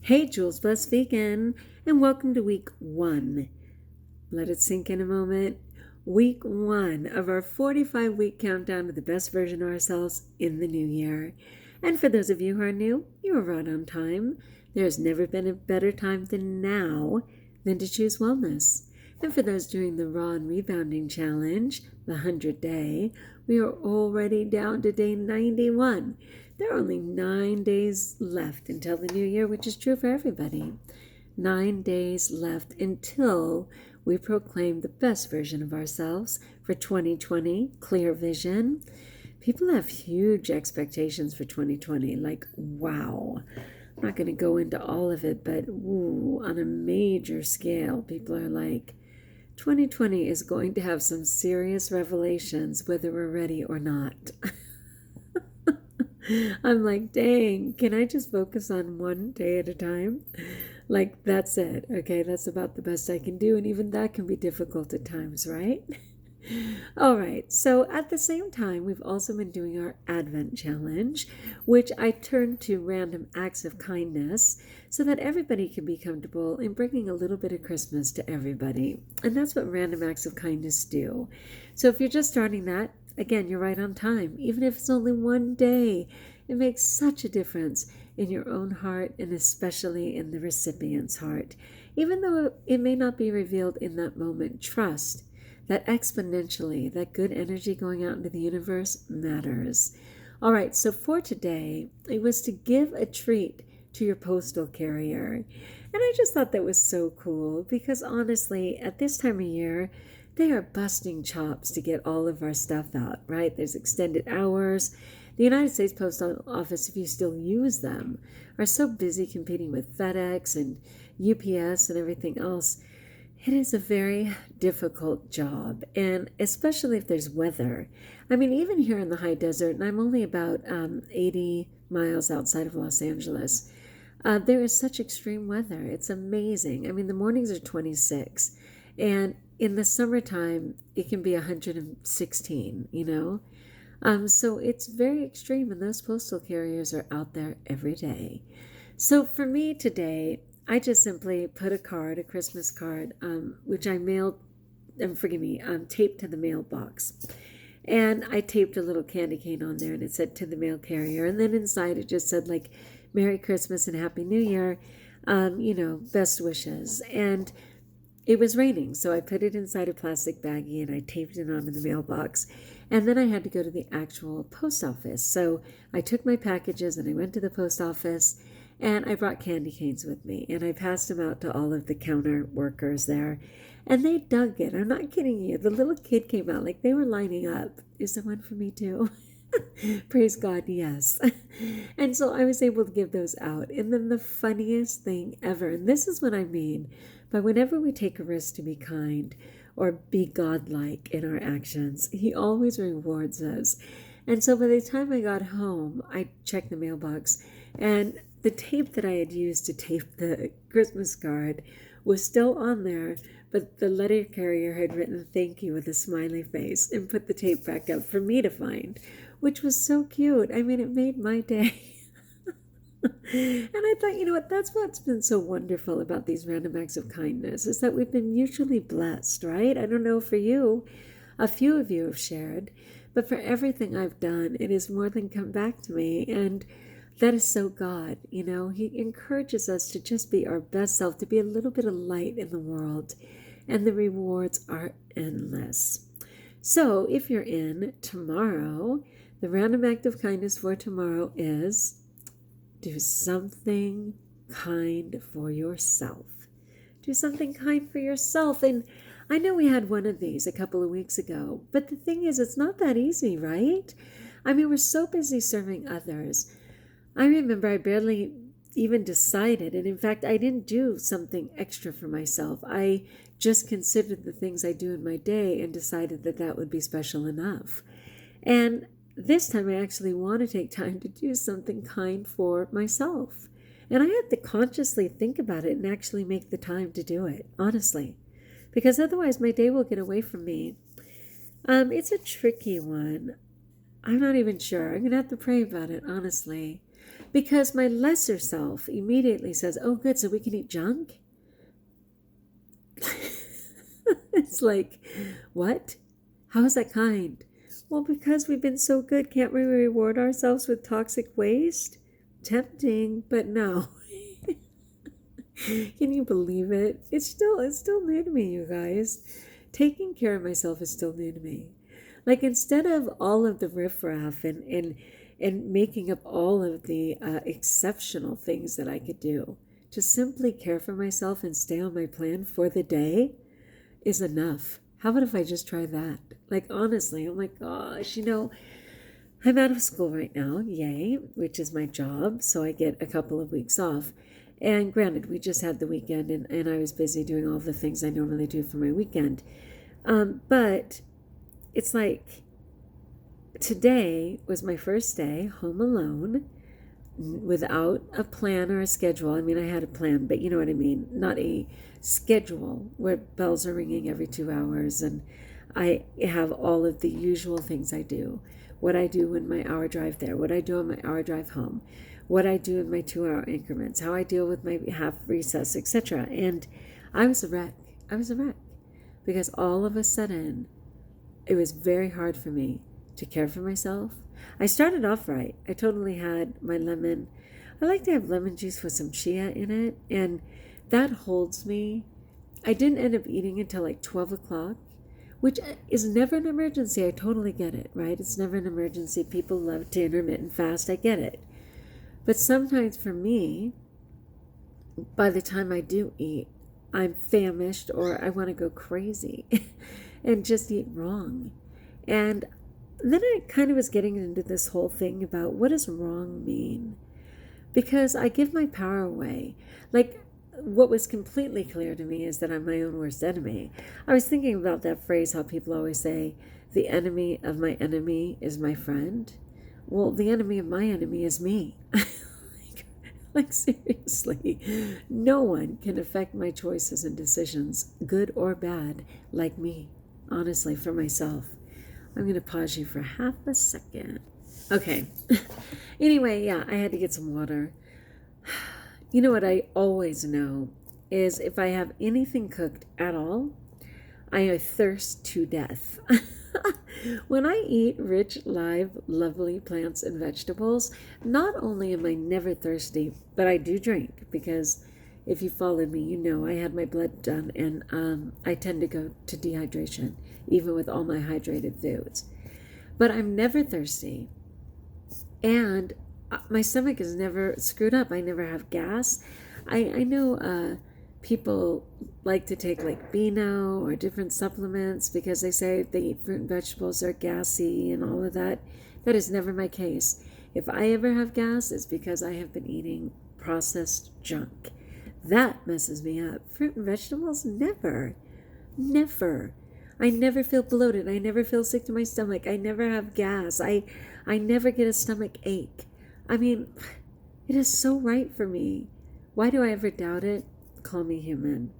Hey, JulesBlessedVegan, and welcome to week 1. Let it sink in a moment. Week 1 of our 45-week countdown to the best version of ourselves in the new year. And for those of you who are new, you are right on time. There's never been a better time than now than to choose wellness. And for those doing the Raw and Rebounding Challenge, the 100-day, we are already down to day 91. There are only 9 days left until the new year, which is true for everybody. 9 days left until we proclaim the best version of ourselves for 2020, clear vision. People have huge expectations for 2020, like, wow. I'm not going to go into all of it, but on a major scale, people are like, 2020 is going to have some serious revelations, whether we're ready or not. I'm like, dang, can I just focus on one day at a time? Like, that's it. Okay, that's about the best I can do. And even that can be difficult at times, right? All right, so at the same time, we've also been doing our Advent Challenge, which I turned to random acts of kindness so that everybody can be comfortable in bringing a little bit of Christmas to everybody. And that's what random acts of kindness do. So if you're just starting that, again, you're right on time. Even if it's only one day, it makes such a difference in your own heart and especially in the recipient's heart. Even though it may not be revealed in that moment, trust that exponentially, that good energy going out into the universe matters. All right, so for today, it was to give a treat to your postal carrier. And I just thought that was so cool because honestly, at this time of year, they are busting chops to get all of our stuff out, right? There's extended hours. The United States Postal Office, if you still use them, are so busy competing with FedEx and UPS and everything else. It is a very difficult job, and especially if there's weather. I mean, even here in the high desert, and I'm only about 80 miles outside of Los Angeles, there is such extreme weather. It's amazing. I mean, the mornings are 26, and in the summertime, it can be 116, So it's very extreme, and those postal carriers are out there every day. So for me today, I just simply put a Christmas card, which I mailed, taped to the mailbox. And I taped a little candy cane on there, and it said to the mail carrier. And then inside it just said, like, Merry Christmas and Happy New Year, best wishes. And it was raining, so I put it inside a plastic baggie and I taped it onto the mailbox. And then I had to go to the actual post office. So I took my packages and I went to the post office and I brought candy canes with me. And I passed them out to all of the counter workers there. And they dug it. I'm not kidding you. The little kid came out like they were lining up. Is there one for me too? Praise God, yes. And so I was able to give those out. And then the funniest thing ever, and this is what I mean by whenever we take a risk to be kind or be godlike in our actions, He always rewards us. And so by the time I got home, I checked the mailbox, and the tape that I had used to tape the Christmas card was still on there, but the letter carrier had written thank you with a smiley face and put the tape back up for me to find, which was so cute. I mean, it made my day. And I thought, you know what, that's what's been so wonderful about these random acts of kindness, is that we've been mutually blessed, right? I don't know for you, a few of you have shared, but for everything I've done, it has more than come back to me. And that is so God, He encourages us to just be our best self, to be a little bit of light in the world, and the rewards are endless. So if you're in tomorrow, the random act of kindness for tomorrow is do something kind for yourself. Do something kind for yourself. And I know we had one of these a couple of weeks ago, but the thing is, it's not that easy, right? I mean, we're so busy serving others. I remember I barely even decided, and in fact, I didn't do something extra for myself. I just considered the things I do in my day and decided that that would be special enough. And this time I actually want to take time to do something kind for myself. And I had to consciously think about it and actually make the time to do it, honestly, because otherwise my day will get away from me. It's a tricky one. I'm not even sure. I'm going to have to pray about it, honestly. Because my lesser self immediately says, oh, good, so we can eat junk? It's like, what? How is that kind? Well, because we've been so good, can't we reward ourselves with toxic waste? Tempting, but no. Can you believe it? It's still new to me, you guys. Taking care of myself is still new to me. Like, instead of all of the riffraff and making up all of the exceptional things that I could do, to simply care for myself and stay on my plan for the day is enough. How about if I just try that? Like, honestly, oh my gosh, I'm out of school right now, yay, which is my job, so I get a couple of weeks off. And granted, we just had the weekend, and I was busy doing all the things I normally do for my weekend. But it's like, today was my first day home alone, without a plan or a schedule. I mean, I had a plan, but you know what I mean, not a schedule where bells are ringing every 2 hours, and I have all of the usual things I do. What I do in my hour drive there, what I do on my hour drive home, what I do in my 2-hour increments, how I deal with my half recess, etc. And I was a wreck. Because all of a sudden, it was very hard for me to care for myself. I started off right. I totally had my lemon. I like to have lemon juice with some chia in it, and that holds me. I didn't end up eating until like 12 o'clock, which is never an emergency. I totally get it, right? It's never an emergency. People love to intermittent fast. I get it. But sometimes for me, by the time I do eat, I'm famished or I want to go crazy and just eat wrong. And then I kind of was getting into this whole thing about, what does wrong mean? Because I give my power away. Like, what was completely clear to me is that I'm my own worst enemy. I was thinking about that phrase, how people always say, the enemy of my enemy is my friend. Well, the enemy of my enemy is me. Like, seriously, no one can affect my choices and decisions, good or bad, like me, honestly, for myself. I'm going to pause you for half a second. Okay. Anyway, yeah, I had to get some water. You know what I always know is if I have anything cooked at all, I thirst to death. When I eat rich, live, lovely plants and vegetables, not only am I never thirsty, but I do drink, because if you followed me, you know I had my blood done, and I tend to go to dehydration, even with all my hydrated foods. But I'm never thirsty, and my stomach is never screwed up. I never have gas. I know people like to take like Beano or different supplements because they say if they eat fruit and vegetables, they're gassy and all of that. That is never my case. If I ever have gas, it's because I have been eating processed junk. That messes me up. Fruit and vegetables, never. I never feel bloated. I never feel sick to my stomach. I never have gas. I never get a stomach ache. I mean, it is so right for me. Why do I ever doubt it? Call me human.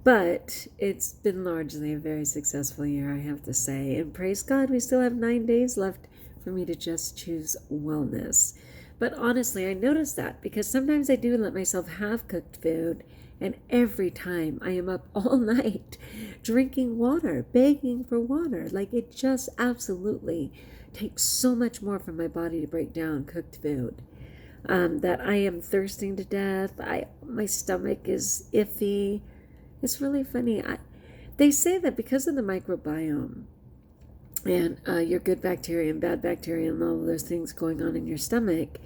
But it's been largely a very successful year, I have to say. And praise God, we still have 9 days left for me to just choose wellness. But honestly, I noticed that because sometimes I do let myself have cooked food, and every time I am up all night drinking water, begging for water. Like, it just absolutely takes so much more for my body to break down cooked food. That I am thirsting to death. My stomach is iffy. It's really funny. They say that because of the microbiome and your good bacteria and bad bacteria and all of those things going on in your stomach,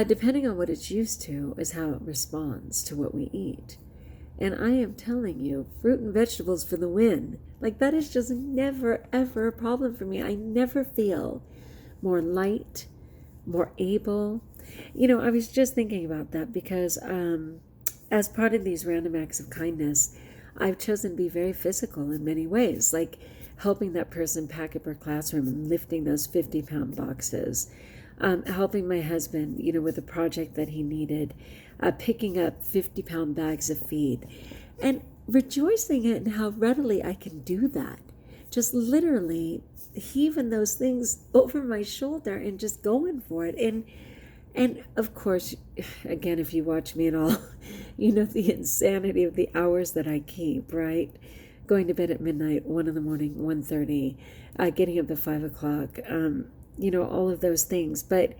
depending on what it's used to is how it responds to what we eat. And I am telling you, fruit and vegetables for the win. Like, that is just never, ever a problem for me. I never feel more light, more able. You know, I was just thinking about that because as part of these random acts of kindness, I've chosen to be very physical in many ways, like helping that person pack up her classroom and lifting those 50-pound boxes, helping my husband, with a project that he needed, picking up 50-pound bags of feed, and rejoicing in how readily I can do that. Just literally heaving those things over my shoulder and just going for it. And of course, again, if you watch me at all, you know the insanity of the hours that I keep, right? Going to bed at midnight, 1 in the morning, 1:30, getting up at 5 o'clock, all of those things. But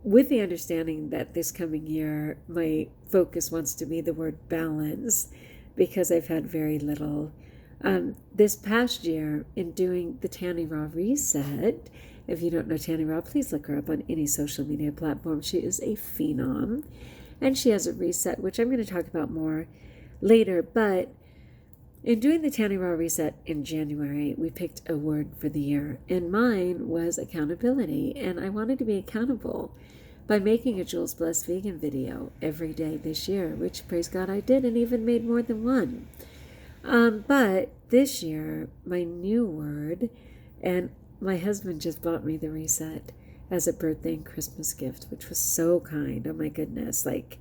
with the understanding that this coming year, my focus wants to be the word balance, because I've had very little. This past year, in doing the Tanny Raw Reset, if you don't know Tanny Raw, please look her up on any social media platform. She is a phenom, and she has a reset, which I'm going to talk about more later. But in doing the Tanny Raw Reset in January, we picked a word for the year, and mine was accountability, and I wanted to be accountable by making a Jules Blessed Vegan video every day this year, which, praise God, I did, and even made more than one. But this year, my new word, and my husband just bought me the reset as a birthday and Christmas gift, which was so kind. Oh my goodness. Like,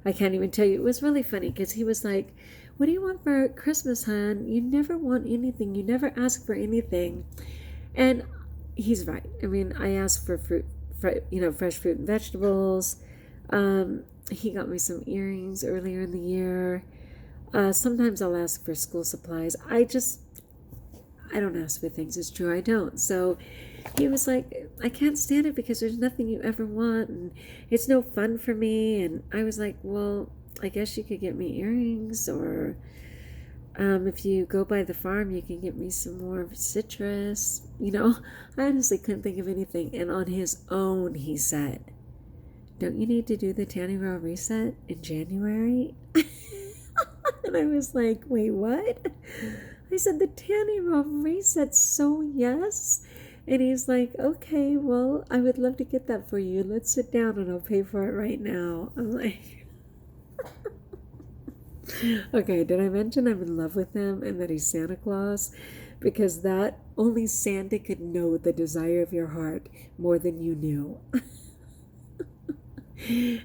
I can't even tell you. It was really funny because he was like, "What do you want for Christmas, hon? You never want anything. You never ask for anything." And he's right. I mean, I asked for fresh fruit and vegetables. He got me some earrings earlier in the year. Sometimes I'll ask for school supplies. I don't ask for things. It's true, I don't. So he was like, "I can't stand it because there's nothing you ever want, and it's no fun for me." And I was like, "Well, I guess you could get me earrings, or if you go by the farm, you can get me some more citrus." I honestly couldn't think of anything. And on his own, he said, "Don't you need to do the Tanny Raw Reset in January?" And I was like, "Wait, what?" I said, "The Tanny Raw Reset, so yes." And he's like, "Okay, well, I would love to get that for you. Let's sit down and I'll pay for it right now." I'm like, okay, did I mention I'm in love with him and that he's Santa Claus? Because that only Santa could know the desire of your heart more than you knew.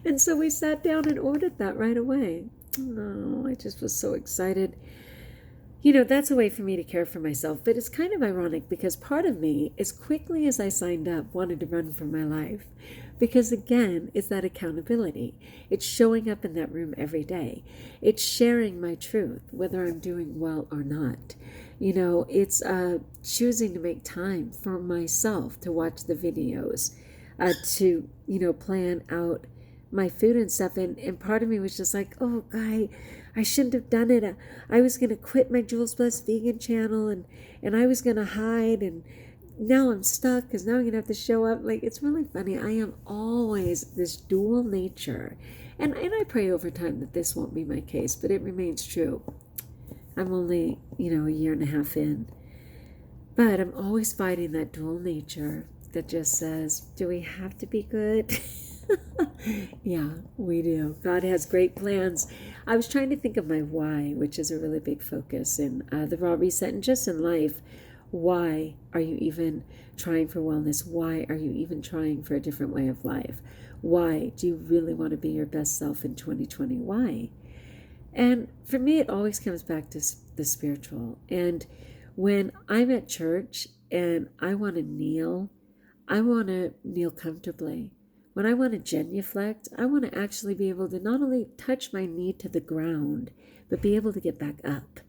And so we sat down and ordered that right away. Oh, I just was so excited. That's a way for me to care for myself. But it's kind of ironic because part of me, as quickly as I signed up, wanted to run for my life. Because again, it's that accountability. It's showing up in that room every day. It's sharing my truth, whether I'm doing well or not. It's choosing to make time for myself to watch the videos, to, plan out my food and stuff. And part of me was just like, "Oh, guy, I shouldn't have done it. I was going to quit my Jules Blessed Vegan channel, and I was going to hide, and now I'm stuck because now I'm going to have to show up." Like, it's really funny. I am always this dual nature. And I pray over time that this won't be my case, but it remains true. I'm only, a year and a half in. But I'm always fighting that dual nature that just says, do we have to be good? Yeah, we do. God has great plans. I was trying to think of my why, which is a really big focus in the Raw Reset and just in life. Why are you even trying for wellness? Why are you even trying for a different way of life? Why do you really want to be your best self in 2020? Why? And for me, it always comes back to the spiritual. And when I'm at church and I want to kneel comfortably. When I want to genuflect, I want to actually be able to not only touch my knee to the ground, but be able to get back up.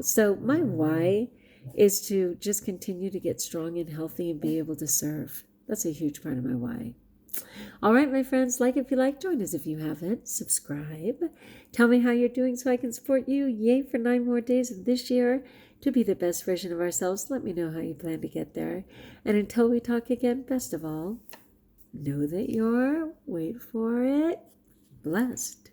So my why is to just continue to get strong and healthy and be able to serve. That's a huge part of my why. All right, my friends, like if you like, join us if you haven't. Subscribe. Tell me how you're doing so I can support you. Yay for 9 more days of this year to be the best version of ourselves. Let me know how you plan to get there. And until we talk again, best of all, know that you're, wait for it, blessed.